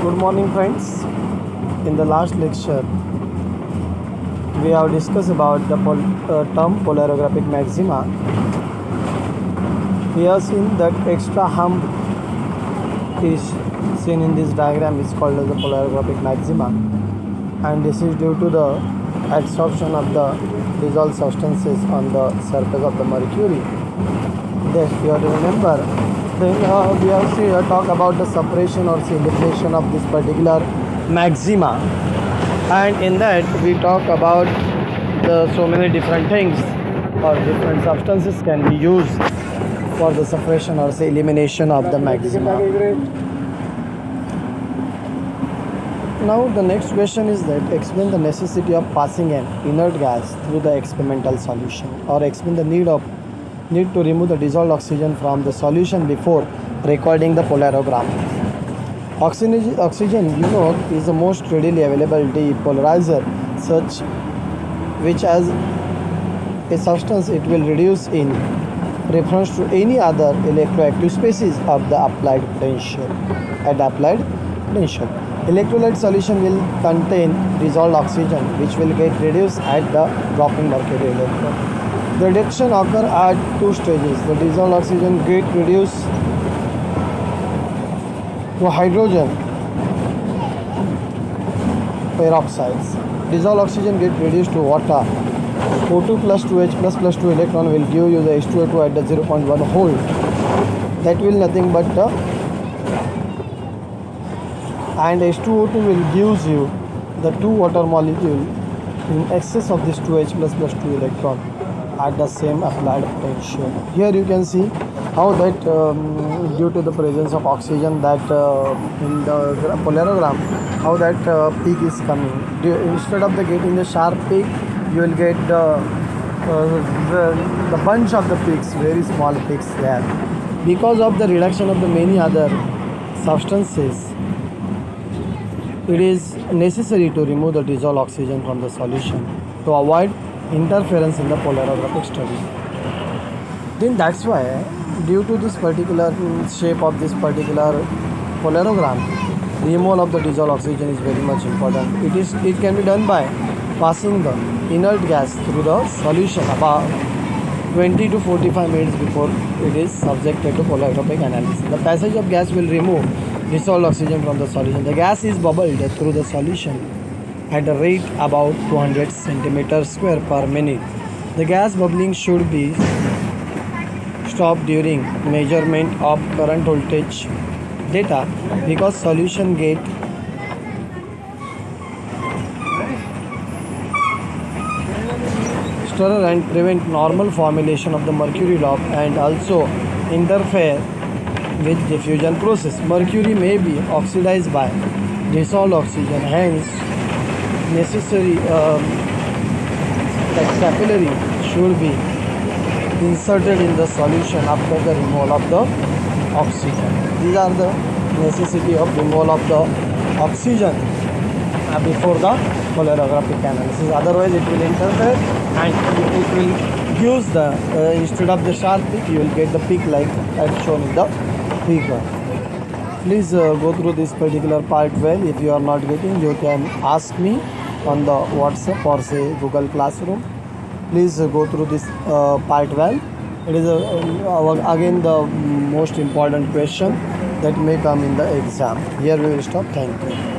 Good morning, friends. In the last lecture, we have discussed about the term polarographic maxima. We have seen that extra hump is seen in this diagram is called as the polarographic maxima, and this is due to the adsorption of the dissolved substances on the surface of the mercury. Then you have to remember. Then we have talk about the separation or elimination of this particular maxima, and in that we talk about the so many different things or different substances can be used for the separation or say elimination of the maxima. Now the next question is that explain the necessity of passing an inert gas through the experimental solution, or explain the need to remove the dissolved oxygen from the solution before recording the polarigram. Oxygen, is the most readily available depolarizer, such which as a substance it will reduce in reference to any other electroactive species of the applied potential. At applied potential, electrolyte solution will contain dissolved oxygen, which will get reduced at the dropping mercury electron. The reduction occurs at two stages. The dissolved oxygen get reduced to hydrogen peroxides. Dissolved oxygen get reduced to water. O2 plus 2H plus 2 electron will give you the H2O2 at the 0.1 hole. That will nothing but and H2O2 will gives you the two water molecule in excess of this 2H plus 2 electron at the same applied potential. Here you can see how that due to the presence of oxygen that in the polarogram, how that peak is coming. Instead of getting the sharp peak, you will get the bunch of the peaks, very small peaks there. Because of the reduction of the many other substances, it is necessary to remove the dissolved oxygen from the solution to avoid interference in the polarographic study. Then that's why, due to this particular shape of this particular polarogram, removal of the dissolved oxygen is very much important. It can be done by passing the inert gas through the solution about 20 to 45 minutes before it is subjected to polarigraphic analysis. The passage of gas will remove dissolved oxygen from the solution. The gas is bubbled through the solution at a rate about 200 centimeters square per minute. The gas bubbling should be stopped during measurement of current voltage data, because solution get stirrer and prevent normal formulation of the mercury lobe and also interfere with diffusion process. Mercury may be oxidized by dissolved oxygen, hence necessary that capillary should be inserted in the solution after the removal of the oxygen. These are the necessity of removal of the oxygen before the polarographic analysis. Otherwise it will interfere and it will use the instead of the sharp peak, you will get the peak like as shown in the figure. Please go through this particular part well. If you are not getting, you can ask me on the WhatsApp or say Google Classroom. Please go through this part well. It is again the most important question that may come in the exam. Here we will stop. Thank you.